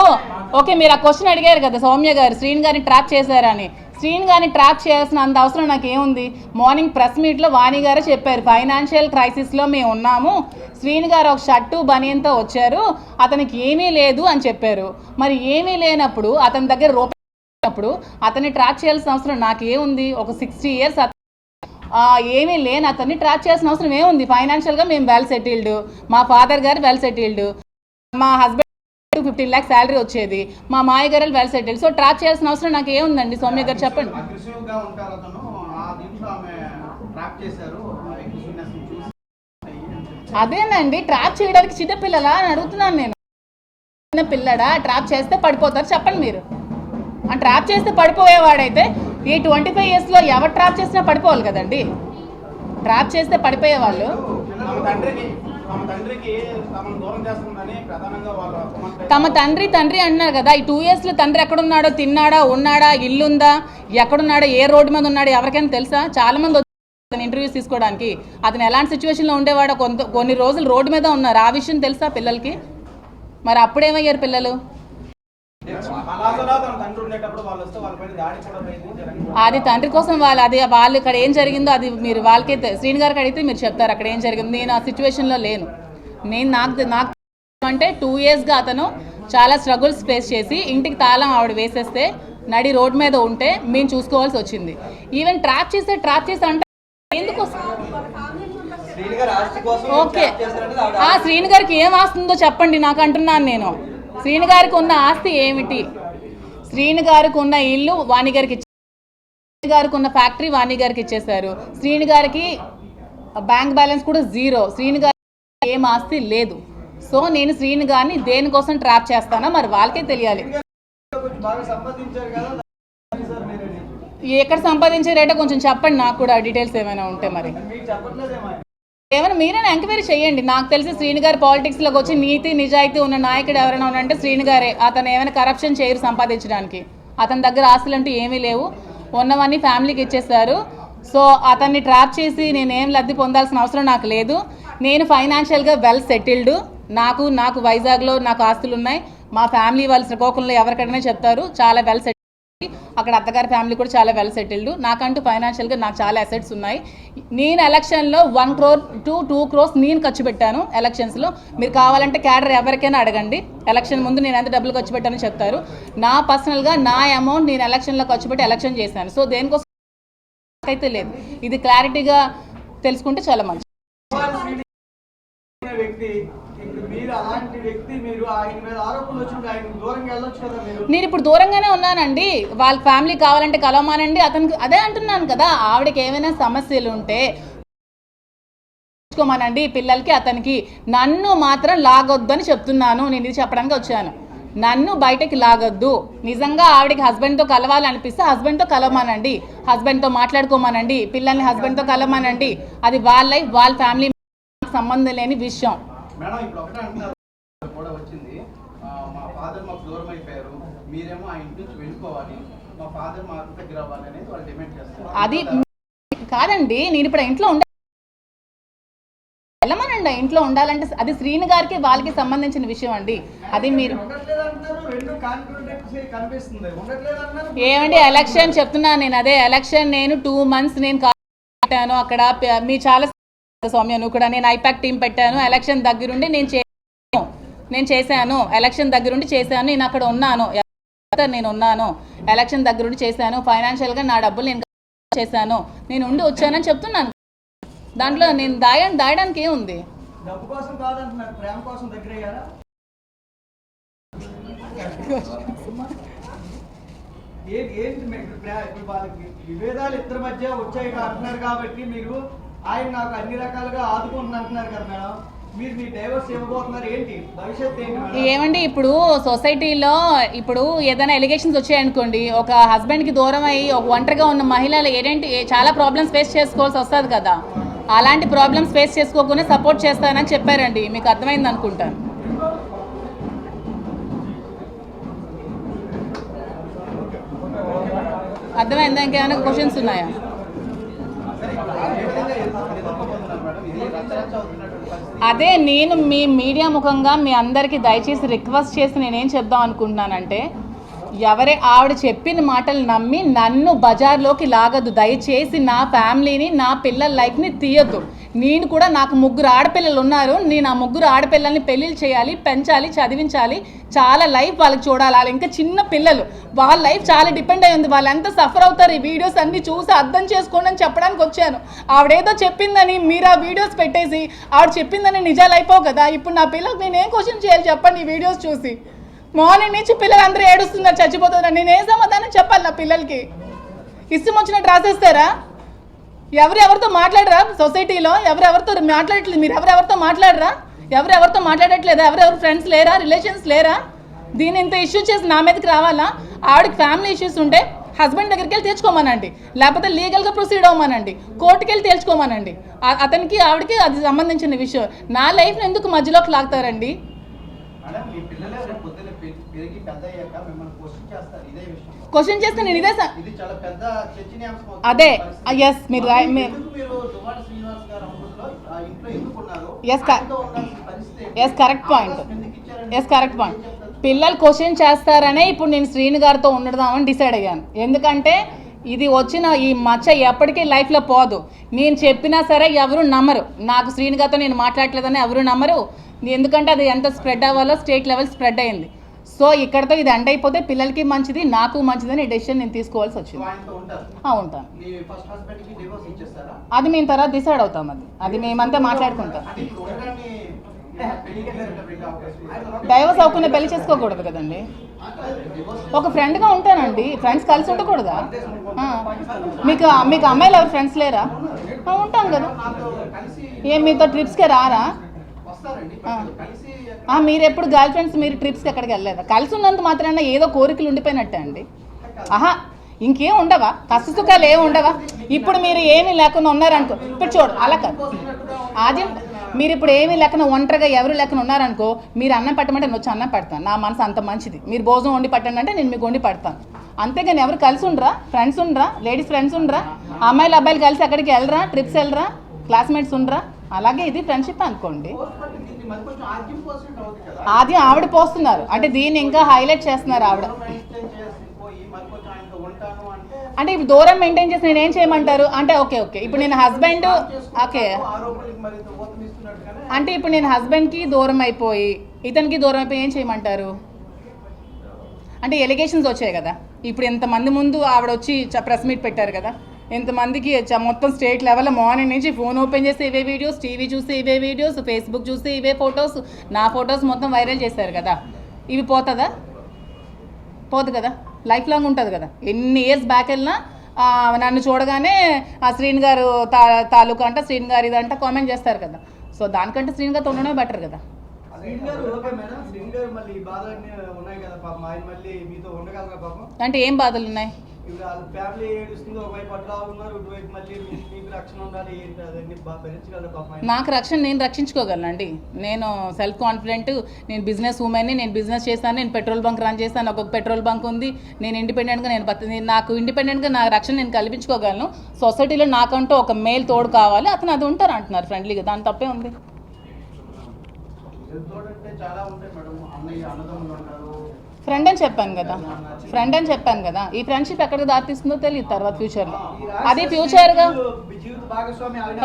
ఓకే, మీరు ఆ క్వశ్చన్ అడిగారు కదా సౌమ్య గారు, శ్రీని గారిని ట్రాప్ చేశారని. శ్రీని గారిని ట్రాప్ చేయాల్సిన అంత అవసరం నాకేముంది? మార్నింగ్ ప్రెస్ మీట్లో వాణి గారే చెప్పారు, ఫైనాన్షియల్ క్రైసిస్లో మేము ఉన్నాము, శ్రీని గారు ఒక షర్టు బనియన్తో వచ్చారు, అతనికి ఏమీ లేదు అని చెప్పారు. మరి ఏమీ లేనప్పుడు అతని దగ్గర రూపాయలు అతన్ని ట్రాప్ చేయాల్సిన అవసరం నాకేముంది? ఒక 60 years ఏమీ లేని అతన్ని ట్రాప్ చేయాల్సిన అవసరం ఏముంది? ఫైనాన్షియల్గా మేము వెల్ సెటిల్డ్, మా ఫాదర్ గారు వెల్ సెటిల్డ్, మా హస్బెండ్ 15 lakhs శాలరీ వచ్చేది, మా మాయ గారు వెల్ సెటిల్డ్. సో ట్రాప్ చేయాల్సిన అవసరం నాకు ఏముందండి? సౌమ్య గారు చెప్పండి. అదేనండి, ట్రాప్ చేయడానికి చిన్నపిల్లలా అని అడుగుతున్నాను నేను. చిన్న పిల్లడా? ట్రాప్ చేస్తే పడిపోతారు చెప్పండి మీరు. ఆ ట్రాప్ చేస్తే పడిపోయేవాడైతే ఈ 25 yearsలో ఎవరు ట్రాప్ చేసినా పడిపోవాలి కదండి. ట్రాప్ చేస్తే పడిపోయేవాళ్ళు తమ తండ్రి అంటున్నారు కదా. ఈ 2 yearsలో తండ్రి ఎక్కడున్నాడో, తిన్నాడా, ఉన్నాడా, ఇల్లుందా, ఎక్కడున్నాడో, ఏ రోడ్డు మీద ఉన్నాడో ఎవరికైనా తెలుసా? చాలా మంది వచ్చారు ఇంటర్వ్యూస్ తీసుకోవడానికి. అతను ఎలాంటి సిచ్యువేషన్లో ఉండేవాడో, కొన్ని రోజులు రోడ్డు మీద ఉన్నారు. ఆ విషయం తెలుసా పిల్లలకి? మరి అప్పుడేమయ్యారు పిల్లలు? అది తండ్రి కోసం వాళ్ళు ఇక్కడ ఏం జరిగిందో అది మీరు వాళ్ళకైతే శ్రీని గారికి అడిగితే మీరు చెప్తారు అక్కడ ఏం జరిగింది. నేను ఆ సిచ్యువేషన్లో లేను. నాకు అంటే 2 yearsగా అతను చాలా స్ట్రగుల్స్ ఫేస్ చేసి ఇంటికి తాళం ఆవిడ వేసేస్తే నడి రోడ్డు మీద ఉంటే మేము చూసుకోవాల్సి వచ్చింది. ఈవెన్ ట్రాప్ చేస్తే అంటే ఎందుకు? ఓకే, ఆ శ్రీని గారికి ఏం ఆస్తుందో చెప్పండి నాకు అంటున్నాను నేను. శ్రీని గారికి ఉన్న ఆస్తి ఏమిటి? శ్రీని గారికి ఉన్న ఇల్లు వాణి గారికి శ్రీని గారికి ఉన్న ఫ్యాక్టరీ వాణి గారికి ఇచ్చేశారు. శ్రీని గారికి బ్యాంక్ బ్యాలెన్స్ కూడా 0. శ్రీని గారికి ఏం ఆస్తి లేదు. సో నేను శ్రీని గారిని దేనికోసం ట్రాప్ చేస్తానో మరి వాళ్ళకే తెలియాలి. ఎక్కడ సంపాదించారేటో కొంచెం చెప్పండి నాకు కూడా, డీటెయిల్స్ ఏమైనా ఉంటే. మరి ఏమైనా మీరైనా ఎంక్వైరీ చేయండి. నాకు తెలిసి శ్రీని గారు పాలిటిక్స్లోకి వచ్చి నీతి నిజాయితీ ఉన్న నాయకుడు ఎవరైనా ఉన్నారంటే శ్రీని గారే. అతను ఏమైనా కరప్షన్ చేయరు సంపాదించడానికి. అతని దగ్గర ఆస్తులు అంటూ ఏమీ లేవు, ఉన్నవన్నీ ఫ్యామిలీకి ఇచ్చేస్తారు. సో అతన్ని ట్రాప్ చేసి నేనేం లబ్ధి పొందాల్సిన అవసరం నాకు లేదు. నేను ఫైనాన్షియల్గా వెల్ సెటిల్డ్. నాకు వైజాగ్లో నాకు ఆస్తులు ఉన్నాయి. మా ఫ్యామిలీ వాళ్ళు శ్రీకాకుళంలో ఎవరికైనా చెప్తారు చాలా వెల్ సెటిల్డ్. అక్కడ అత్తగారి ఫ్యామిలీ కూడా చాలా వెల్ సెటిల్డ్. నాకంటూ ఫైనాన్షియల్గా నాకు చాలా అసెట్స్ ఉన్నాయి. నేను ఎలక్షన్లో 1 crore to 2 crores నేను ఖర్చు పెట్టాను ఎలక్షన్స్లో. మీరు కావాలంటే క్యాడర్ ఎవరికైనా అడగండి. ఎలక్షన్ ముందు నేను ఎంత డబ్బులు ఖర్చు పెట్టానో చెప్తారు. నా పర్సనల్గా నా అమౌంట్ నేను ఎలక్షన్లో ఖర్చు పెట్టి ఎలక్షన్ చేశాను. సో దేనికోసం అయితే లేదు. ఇది క్లారిటీగా తెలుసుకుంటే చాలా మంచిది. నేను ఇప్పుడు దూరంగానే ఉన్నానండి. వాళ్ళ ఫ్యామిలీ కావాలంటే కలవమానండి. అతనికి అదే అంటున్నాను కదా, ఆవిడకి ఏమైనా సమస్యలు ఉంటే చూసుకోమనండి పిల్లలకి, అతనికి. నన్ను మాత్రం లాగొద్దు అని చెప్తున్నాను. నేను ఇది చెప్పడానికి వచ్చాను. నన్ను బయటకి లాగొద్దు. నిజంగా ఆవిడకి హస్బెండ్తో కలవాలనిపిస్తే హస్బెండ్తో కలవమానండి, హస్బెండ్తో మాట్లాడుకోమానండి, పిల్లల్ని హస్బెండ్తో కలవమానండి. అది వాళ్ళ లైఫ్, వాళ్ళ ఫ్యామిలీ సంబంధం లేని విషయం. మేడం ఇప్పుడు ఒకటే అంటున్నారు కూడా వచ్చింది, మా ఫాదర్ మాకు దూరం అయిపోయారు, మీరేమో ఆ ఇంటి నుంచి వెళ్ళిపోవాలి, మా ఫాదర్ మా దగ్గర అవ్వాలి అనేది వాళ్ళు డిమాండ్ చేస్తారు. అది కాదండి, నేను ఇప్పుడు ఇంట్లో వెళ్ళమనండి. ఇంట్లో ఉండాలంటే అది శ్రీని గారికి వాళ్ళకి సంబంధించిన విషయం అండి. అది మీరు ఏమండి ఎలక్షన్ చెప్తున్నాను నేను. అదే ఎలక్షన్ నేను 2 months నేను పెట్టాను అక్కడ. మీ చాలా సౌమ్య నువ్వు కూడా, నేను ఐపాక్ టీం పెట్టాను. ఎలక్షన్ దగ్గరుండి నేను చేశాను. ఎలక్షన్ దగ్గరుండి చేశాను. నేను అక్కడ ఉన్నాను. నేను ఉన్నాను ఎలక్షన్ దగ్గరుండి చేశాను. ఫైనాన్షియల్గా నా డబ్బులు నేను చేశాను. నేను ఉండి వచ్చానని చెప్తున్నాను. దాంట్లో నేను దాయడానికి ఏముంది? విభేదాలు ఇద్దరి మధ్య వచ్చాయి అంటున్నారు కాబట్టి మీరు ఆయన నాకు అన్ని రకాలుగా ఆదుకుంటున్నారు అంటున్నారు కదా మేడం. మీరు మీ డైవర్స్ ఇవ్వబోతున్నారు ఏంటి? భవిష్యత్తు ఏంటి? ఏమండి ఇప్పుడు సొసైటీలో ఇప్పుడు ఏదైనా ఎలిగేషన్స్ వచ్చాయనుకోండి, ఒక హస్బెండ్కి దూరం అయ్యి ఒక ఒంటరిగా ఉన్న మహిళలు ఏంటి చాలా ప్రాబ్లమ్స్ ఫేస్ చేసుకోవాల్సి వస్తుంది కదా. అలాంటి ప్రాబ్లమ్స్ ఫేస్ చేసుకోకుండా సపోర్ట్ చేస్తానని చెప్పారండి. మీకు అర్థమైంది అనుకుంటాను. అర్థమైందా? ఇంకేమైనా క్వశ్చన్స్ ఉన్నాయా? అదే నేను మీ మీడియా ముఖంగా మీ అందరికీ దయచేసి రిక్వెస్ట్ చేసి నేనేం చెప్దాం అనుకుంటున్నానంటే, ఆవిడ చెప్పిన మాటలు నమ్మి నన్ను బజార్లోకి లాగద్దు. దయచేసి నా ఫ్యామిలీని, నా పిల్లల లైఫ్ని తీయొద్దు. నేను కూడా, నాకు 3 ఆడపిల్లలు ఉన్నారు. నేను ఆ 3 ఆడపిల్లల్ని పెళ్ళిళ్ళు చేయాలి, పెంచాలి, చదివించాలి, చాలా లైఫ్ వాళ్ళకి చూడాలి. వాళ్ళు ఇంకా చిన్న పిల్లలు, వాళ్ళ లైఫ్ చాలా డిపెండ్ అయి ఉంది. వాళ్ళు ఎంత సఫర్ అవుతారు ఈ వీడియోస్ అన్నీ చూసి అర్థం చేసుకోండి అని చెప్పడానికి వచ్చాను. ఆవిడేదో చెప్పిందని మీరు ఆ వీడియోస్ పెట్టేసి ఆవిడ చెప్పిందని నిజాలు అయిపోవు కదా. ఇప్పుడు నా పిల్లలకు నేను ఏం క్వశ్చన్ చేయాలి చెప్పండి? ఈ వీడియోస్ చూసి మార్నింగ్ నుంచి పిల్లలు అందరూ ఏడుస్తున్నారు, చచ్చిపోతున్నారు. నేను ఏ సమాధానం చెప్పాలి నా పిల్లలకి? ఇష్టం వచ్చినట్టు రాసేస్తారా? ఎవరెవరితో మాట్లాడరా? సొసైటీలో ఎవరెవరితో మాట్లాడట్లేదు? మీరు ఎవరెవరితో మాట్లాడరా? ఎవరెవరితో మాట్లాడట్లేదా? ఎవరెవరు ఫ్రెండ్స్ లేరా? రిలేషన్స్ లేరా? దీన్ని ఇంత ఇష్యూ చేసి నా మీదకి రావాలా? ఆవిడకి ఫ్యామిలీ ఇష్యూస్ ఉంటే హస్బెండ్ దగ్గరికి వెళ్ళి తెచ్చుకోమనండి, లేకపోతే లీగల్గా ప్రొసీడ్ అవ్వమనండి, కోర్టుకి వెళ్ళి తేల్చుకోమనండి. అతనికి ఆవిడకి అది సంబంధించిన విషయం. నా లైఫ్ని ఎందుకు మధ్యలోకి లాగుతారండి? క్వశ్చన్ చేస్తే నేను ఇదే అదే ఎస్ మీరు ఎస్ కరెక్ట్ పాయింట్. పిల్లలు క్వశ్చన్ చేస్తారనే ఇప్పుడు నేను శ్రీను గారితో ఉండదామని డిసైడ్ అయ్యాను. ఎందుకంటే ఇది వచ్చిన ఈ మచ్చ ఎప్పటికీ లైఫ్లో పోదు. నేను చెప్పినా సరే ఎవరు నమ్మరు. నాకు శ్రీను గారితో నేను మాట్లాడలేదని ఎవరు నమ్మరు. ఎందుకంటే అది ఎంత స్ప్రెడ్ అవ్వాలో స్టేట్ లెవెల్ స్ప్రెడ్ అయింది. సో ఇక్కడతో ఇది ఎండ్ అయిపోతే పిల్లలకి మంచిది, నాకు మంచిదని డెసిషన్ నేను తీసుకోవాల్సి వచ్చింది. ఉంటాను. అది మేము తర్వాత డిసైడ్ అవుతాం. అది మేమంతా మాట్లాడుకుంటాం. డైవర్స్ అవ్వకుండా పెళ్లి చేసుకోకూడదు కదండి. ఒక ఫ్రెండ్గా ఉంటానండి. ఫ్రెండ్స్ కలిసి ఉండకూడదా? మీకు అమ్మాయిలు ఎవరు ఫ్రెండ్స్ లేరా? ఉంటాం కదా. మీతో ట్రిప్స్కే రారా? మీరు ఎప్పుడు గర్ల్ ఫ్రెండ్స్ మీరు ట్రిప్స్కి ఎక్కడికి వెళ్ళలేదా? కలిసి ఉన్నంత మాత్రాన ఏదో కోరికలు ఉండిపోయినట్టే అండి. ఇంకేం ఉండవా? కష్ట సుఖాలు ఏమి ఉండవా? ఇప్పుడు మీరు ఏమీ లేకుండా ఉన్నారనుకో, ఇప్పుడు చూడు అలా కాదు. ఆద్యం మీరు ఇప్పుడు ఏమీ లేకుండా ఒంటరిగా ఎవరు లేకుండా ఉన్నారనుకో, మీరు అన్నం పెట్టమంటే నేను వచ్చి అన్నం పెడతాను. నా మనసు అంత మంచిది. మీరు భోజనం వండి పెట్టండి అంటే నేను మీకు వండి పెడతాను. అంతేగాని ఎవరు కలిసి ఉండరా? ఫ్రెండ్స్ ఉండరా? లేడీస్ ఫ్రెండ్స్ ఉండరా? అమ్మాయిలు అబ్బాయిలు కలిసి ఎక్కడికి వెళ్ళరా? ట్రిప్స్ వెళ్ళరా? క్లాస్మేట్స్ ఉండరా? అలాగే ఇది ఫ్రెండ్షిప్ అనుకోండి. ఆద్యం ఆవిడ పోస్తున్నారు అంటే దీన్ని ఇంకా హైలైట్ చేస్తున్నారు ఆవిడ. అంటే ఇప్పుడు దూరం మెయింటైన్ చేసి నేను ఏం చేయమంటారు అంటే? ఓకే ఇప్పుడు నేను హస్బెండ్ అంటే ఇప్పుడు నేను హస్బెండ్కి దూరం అయిపోయి ఇతనికి దూరం అయిపోయి ఏం చేయమంటారు? అంటే ఎలిగేషన్స్ వచ్చాయి కదా. ఇప్పుడు ఎంతమంది ముందు ఆవిడ వచ్చి ప్రెస్ మీట్ పెట్టారు కదా. ఎంతమందికి మొత్తం స్టేట్ లెవెల్లో మార్నింగ్ నుంచి ఫోన్ ఓపెన్ చేసి ఇవే వీడియోస్, టీవీ చూసి ఇవే వీడియోస్, ఫేస్బుక్ చూసి ఇవే ఫొటోస్, నా ఫొటోస్ మొత్తం వైరల్ చేశారు కదా. ఇవి పోతుందా? పోదు కదా. లైఫ్ లాంగ్ ఉంటుంది కదా. ఎన్ని ఇయర్స్ బ్యాక్ వెళ్ళినా నన్ను చూడగానే ఆ శ్రీను గారు తాలూకా అంట, శ్రీను గారు ఇదంట కామెంట్ చేస్తారు కదా. సో దానికంటే శ్రీను గారితో ఉండడమే బెటర్ కదా. అంటే ఏం బాధలు ఉన్నాయి? నాకు రక్షణ నేను రక్షించుకోగలనండి. నేను సెల్ఫ్ కాన్ఫిడెంట్, నేను బిజినెస్ ఉమెన్ని, నేను బిజినెస్ చేస్తాను, నేను పెట్రోల్ బంక్ రన్ చేస్తాను, ఒక పెట్రోల్ బంక్ ఉంది, నేను ఇండిపెండెంట్గా నాకు ఇండిపెండెంట్గా నా రక్షణ నేను కల్పించుకోగలను. సొసైటీలో నాకంటూ ఒక మేల్ తోడు కావాలి, అతను అది ఉంటారు అంటున్నారు ఫ్రెండ్లీగా. దాని తప్పే ఉంది. ఫ్రెండ్ అని చెప్పాను కదా. ఈ ఫ్రెండ్షిప్ ఎక్కడికి దారి తీస్తుందో తెలియదు తర్వాత ఫ్యూచర్లో. అది ఫ్యూచర్గా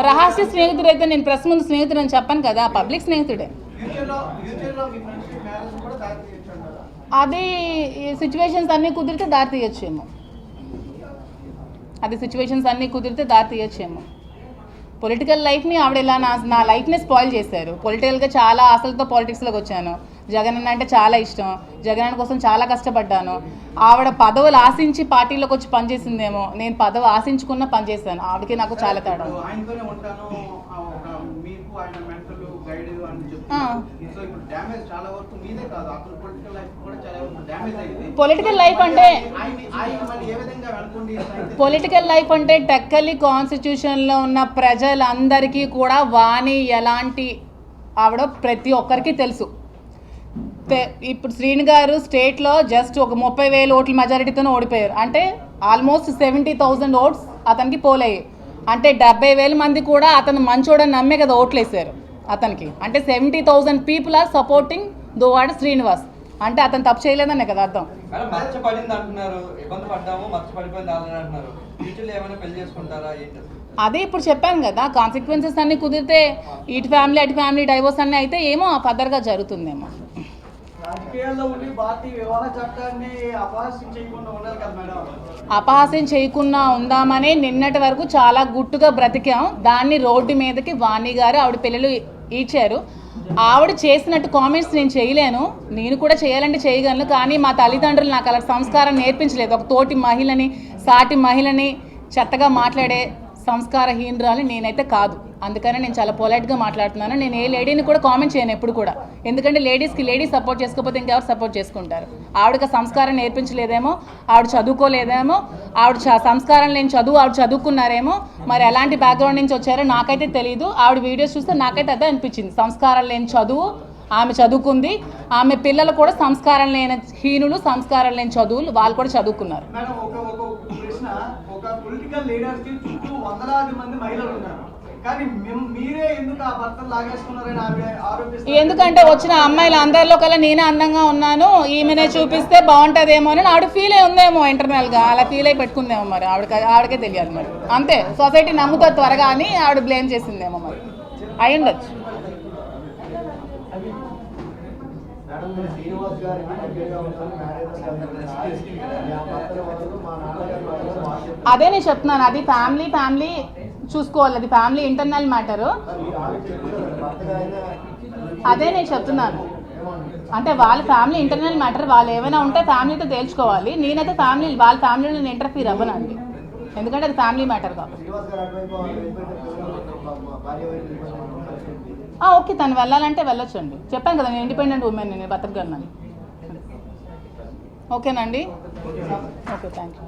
రహస్య స్నేహితుడు అయితే నేను ప్రెస్ ముందు స్నేహితుడు అని చెప్పాను కదా, పబ్లిక్ స్నేహితుడే. అది సిచ్యువేషన్స్ అన్నీ కుదిరితే దారి తీయచ్చేమో. పొలిటికల్ లైఫ్ని ఆవిడ ఇలా నా లైఫ్ని స్పాయిల్ చేశారు. పొలిటికల్గా చాలా ఆశలతో పాలిటిక్స్లోకి వచ్చాను. జగన్ అన్న అంటే చాలా ఇష్టం. జగన్ అన్న కోసం చాలా కష్టపడ్డాను. ఆవిడ పదవులు ఆశించి పార్టీలోకి వచ్చి పనిచేసిందేమో, నేను పదవి ఆశించుకున్న పనిచేశాను. ఆవిడకి నాకు చాలా తేడా. సో ఇప్పుడు డ్యామేజ్ చాలా వరకు మీదే కాదు, అతను పొలిటికల్ లైఫ్ కూడా చాలా వరకు డ్యామేజ్ అయింది. పొలిటికల్ లైఫ్ అంటే ఆయన మళ్ళీ ఏ విధంగా అనుకోండి పొలిటికల్ లైఫ్ అంటే టెక్కలి కాన్స్టిట్యూషన్లో ఉన్న ప్రజలందరికీ కూడా వాణి ఎలాంటి ఆవిడ ప్రతి ఒక్కరికి తెలుసు. ఇప్పుడు శ్రీని గారు స్టేట్లో జస్ట్ ఒక 30,000 ఓట్ల మెజారిటీతో ఓడిపోయారు. అంటే ఆల్మోస్ట్ 70,000 ఓట్స్ అతనికి పోలయ్యాయి. అంటే 70,000 మంది కూడా అతను మంచోడని నమ్మే కదా ఓట్లేసారు అతనికి. అంటే 70,000 people are supporting Duvvada Srinivas. అంటే అతను తప్పు చేయలేదనే కదా అర్థం. మర్చిపడింది అంటున్నారు, ఇబ్బంది పడ్డాము, మర్చిపడిపోయింది అంటున్నారు. ఫ్యూచర్లో ఏమైనా పెళ్లి చేసుకుంటారా ఏంటి? అదే ఇప్పుడు చెప్పాను కదా, కాన్సిక్వెన్సెస్ అన్నీ కుదిరితే ఇటు ఫ్యామిలీ అటు ఫ్యామిలీ డైవోర్స్ అన్నీ అయితే ఏమో ఫర్దర్గా జరుగుతుందేమో. రాజకీయాల్లో ఉండి భారతీయ వివాహ చట్టాన్ని అపహాస్యం చేయకుండా ఉండాలి కదా మేడం. అపహాస్యం చేయకుండా ఉందామని నిన్నటి వరకు చాలా గుట్టుగా బ్రతికాం. దాన్ని రోడ్డు మీదకి వాణి గారు ఆవిడ పిల్లలు ఇచ్చారు. ఆవిడ చేసినట్టు కామెంట్స్ నేను చేయలేను, నేను కూడా చేయాలంటే చేయగలను. కానీ మా తల్లిదండ్రులు నాకు అలా సంస్కారం నేర్పించలేదు. ఒక తోటి మహిళని సాటి మహిళని చెత్తగా మాట్లాడే సంస్కారహీనరాలు నేనైతే కాదు. అందుకని నేను చాలా పొలైట్గా మాట్లాడుతున్నాను. నేను ఏ లేడీని కూడా కామెంట్ చేయను ఎప్పుడు కూడా. ఎందుకంటే లేడీస్ సపోర్ట్ చేసుకోకపోతే ఇంకెవరు సపోర్ట్ చేసుకుంటారు. ఆవిడకి సంస్కారం నేర్పించలేదేమో, ఆవిడ చదువుకోలేదేమో, ఆవిడ సంస్కారం లేని చదువు ఆవిడ చదువుకున్నారేమో. మరి ఎలాంటి బ్యాక్గ్రౌండ్ నుంచి వచ్చారో నాకైతే తెలియదు. ఆవిడ వీడియోస్ చూస్తే నాకైతే అదే అనిపించింది. సంస్కారం లేని చదువు ఆమె చదువుకుంది, ఆమె పిల్లలు కూడా సంస్కారం లేని హీనులు, సంస్కారం లేని చదువులు వాళ్ళు కూడా చదువుకున్నారు. మేడం ఒక ప్రశ్న, ఒక పొలిటికల్ లీడర్స్ కి చుట్టూ వందలాది మంది మహిళలు ఉన్నారు, కానీ మీరే ఎందుకు ఆ భర్తను లాగేసుకున్నారని ఆరోపిస్తారు. ఎందుకంటే వచ్చిన అమ్మాయిలు అందరిలో కల్లా నేనే అందంగా ఉన్నాను, ఈమెనే చూపిస్తే బాగుంటుందేమో అని ఆవిడ ఫీల్ అయి ఉందేమో, ఇంటర్నల్గా అలా ఫీల్ అయి పెట్టుకుందేమో. మరి ఆవిడకే తెలియాలి. మరి అంతే, సొసైటీ నమ్ముతారు త్వరగా అని ఆవిడ బ్లేమ్ చేసిందేమో. మరి అయి ఉండొచ్చు. అదే నేను చెప్తున్నాను, అది ఫ్యామిలీ చూసుకోవాలి. అది ఫ్యామిలీ ఇంటర్నల్ మ్యాటరు. అదే నేను చెప్తున్నాను, అంటే వాళ్ళ ఫ్యామిలీ ఇంటర్నల్ మ్యాటర్. వాళ్ళు ఏమైనా ఉంటే ఫ్యామిలీతో తేల్చుకోవాలి. నేనైతే వాళ్ళ ఫ్యామిలీలో నేను ఇంటర్ఫీర్ అవ్వనండి, ఎందుకంటే అది ఫ్యామిలీ మ్యాటర్ కాబట్టి. ఓకే, తను వెళ్ళాలంటే వెళ్ళొచ్చండి. చెప్పాను కదా, నేను ఇండిపెండెంట్ ఉమెన్, నేను బతకగలను. ఓకేనండి, ఓకే, థ్యాంక్ యూ.